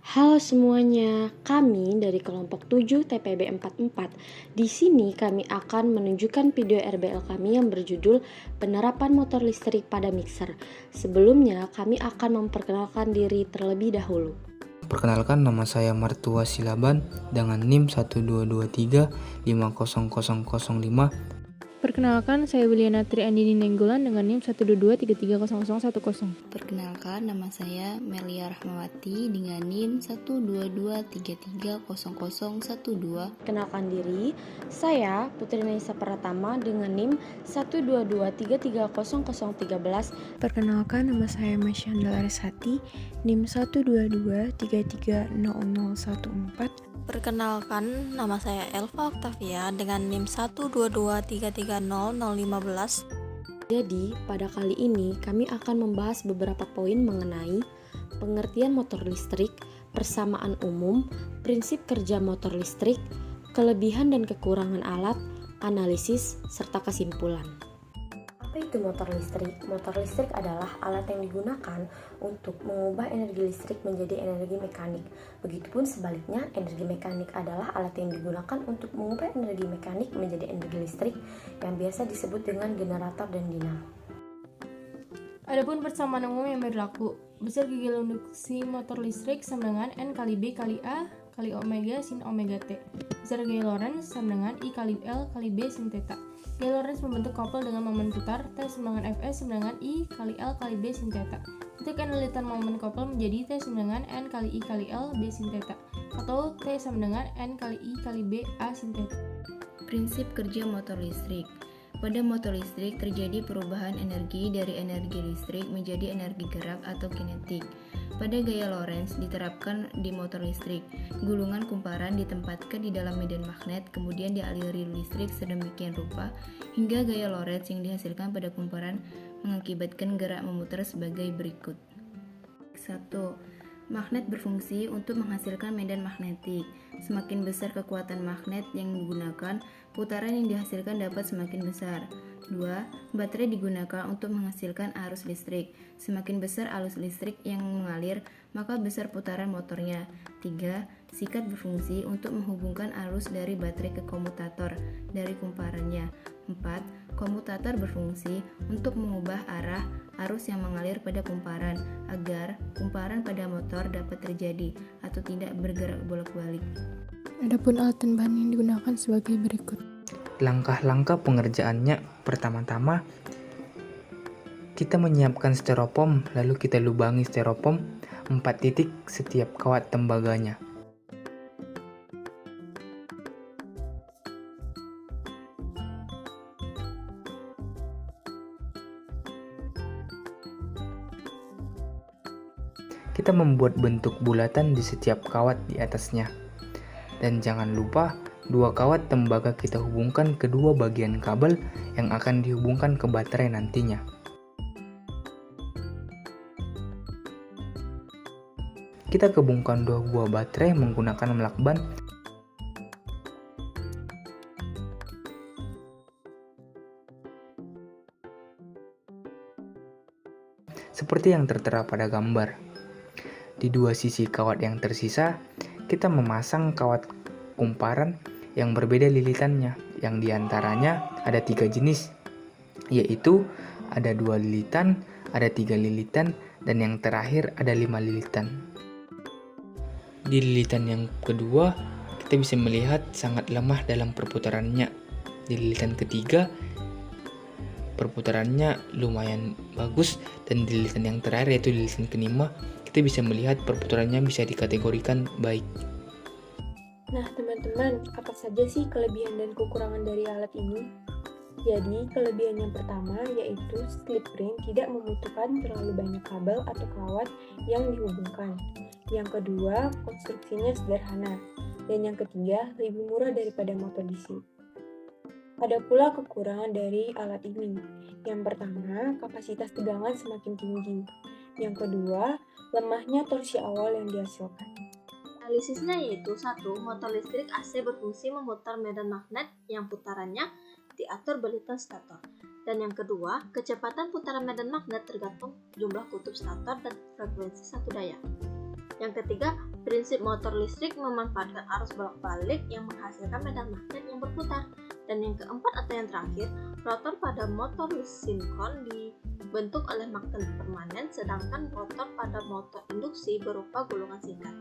Halo semuanya, kami dari kelompok 7 TPB 44. Di sini kami akan menunjukkan video RBL kami yang berjudul Penerapan Motor Listrik pada Mixer. Sebelumnya, kami akan memperkenalkan diri terlebih dahulu. Perkenalkan, nama saya Martua Silaban dengan NIM 122350005. Perkenalkan, saya Wiliana Tri Andini Nenggolan dengan NIM 122330010. Perkenalkan, nama saya Melia Rahmawati dengan NIM 122330012. Kenalkan diri, saya Putri Naisa Pratama dengan NIM 122330013. Perkenalkan, nama saya Masyanda Laresati, NIM 122330014. Perkenalkan, nama saya Elva Octavia dengan NIM 122330015. Jadi, pada kali ini kami akan membahas beberapa poin mengenai pengertian motor listrik, persamaan umum, prinsip kerja motor listrik, kelebihan dan kekurangan alat, analisis, serta kesimpulan. Apa itu motor listrik? Motor listrik adalah alat yang digunakan untuk mengubah energi listrik menjadi energi mekanik. Begitupun sebaliknya, energi mekanik adalah alat yang digunakan untuk mengubah energi mekanik menjadi energi listrik yang biasa disebut dengan generator dan dinamo. Adapun persamaan umum yang berlaku, besar gigi induksi motor listrik sama dengan N kali B kali A kali omega sin omega T. Besar gaya Lorentz sama dengan I kali L kali B sin theta. Gaya Lorentz membentuk couple dengan momen putar T sama dengan Fs sama dengan I kali L kali B sin theta. Titik enelitan momen couple menjadi T sama dengan N kali I kali L B sin theta, atau T sama dengan N kali I kali B A sin theta. Prinsip kerja motor listrik. Pada motor listrik terjadi perubahan energi dari energi listrik menjadi energi gerak atau kinetik. Pada gaya Lorentz diterapkan di motor listrik. Gulungan kumparan ditempatkan di dalam medan magnet, kemudian dialiri listrik sedemikian rupa hingga gaya Lorentz yang dihasilkan pada kumparan mengakibatkan gerak memutar sebagai berikut. 1. Magnet berfungsi untuk menghasilkan medan magnetik. Semakin besar kekuatan magnet yang digunakan, putaran yang dihasilkan dapat semakin besar. 2. Baterai digunakan untuk menghasilkan arus listrik. Semakin besar arus listrik yang mengalir, maka besar putaran motornya. 3. Sikat berfungsi untuk menghubungkan arus dari baterai ke komutator dari kumparannya. 4. Komutator berfungsi untuk mengubah arah arus yang mengalir pada kumparan agar kumparan pada motor dapat terjadi atau tidak bergerak bolak-balik. Adapun alat dan bahan yang digunakan sebagai berikut. Langkah-langkah pengerjaannya, pertama-tama kita menyiapkan styrofoam, lalu kita lubangi styrofoam 4 titik setiap kawat tembaganya. Kita membuat bentuk bulatan di setiap kawat di atasnya. Dan jangan lupa, 2 kawat tembaga kita hubungkan ke 2 bagian kabel yang akan dihubungkan ke baterai nantinya. Kita gabungkan 2 buah baterai menggunakan lakban. Seperti yang tertera pada gambar. Di 2 sisi kawat yang tersisa, kita memasang kawat kumparan yang berbeda lilitannya, yang diantaranya ada 3 jenis, yaitu ada 2 lilitan, ada 3 lilitan, dan yang terakhir ada 5 lilitan. Di lilitan yang kedua, kita bisa melihat sangat lemah dalam perputarannya. Di lilitan ketiga, perputarannya lumayan bagus, dan di lilitan yang terakhir yaitu lilitan kelima, kita bisa melihat perputarannya bisa dikategorikan baik. Nah teman-teman, apa saja sih kelebihan dan kekurangan dari alat ini? Jadi, kelebihan yang pertama yaitu slip ring tidak membutuhkan terlalu banyak kabel atau kawat yang dihubungkan. Yang kedua, konstruksinya sederhana. Dan yang ketiga, lebih murah daripada motor DC. Ada pula kekurangan dari alat ini. Yang pertama, kapasitas tegangan semakin tinggi. Yang kedua, lemahnya torsi awal yang dihasilkan. Analisisnya yaitu 1. Motor listrik AC berfungsi memutar medan magnet yang putarannya diatur balitan stator. Dan yang kedua, kecepatan putaran medan magnet tergantung jumlah kutub stator dan frekuensi satu daya. Yang ketiga, Prinsip motor listrik memanfaatkan arus bolak-balik yang menghasilkan medan magnet yang berputar. Dan yang keempat atau yang terakhir, rotor pada motor sinkron dibentuk oleh magnet permanen, sedangkan rotor pada motor induksi berupa gulungan singkat.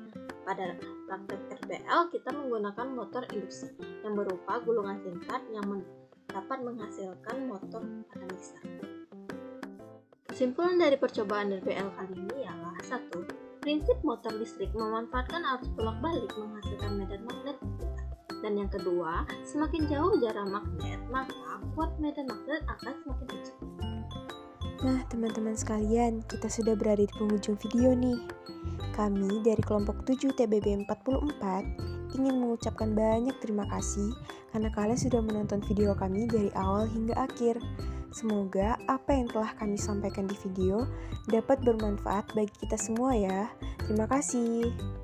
Pada praktek RBL, kita menggunakan motor induksi yang berupa gulungan singkat yang dapat menghasilkan motor pada mixer. Kesimpulan dari percobaan RBL kali ini ialah 1. Prinsip motor listrik memanfaatkan arus bolak-balik menghasilkan medan magnet berputar. Dan yang kedua, semakin jauh jarak magnet, maka kuat medan magnet akan semakin kecil. Nah, teman-teman sekalian, kita sudah berada di penghujung video nih. Kami dari kelompok 7 TBB 44 ingin mengucapkan banyak terima kasih karena kalian sudah menonton video kami dari awal hingga akhir. Semoga apa yang telah kami sampaikan di video dapat bermanfaat bagi kita semua ya. Terima kasih.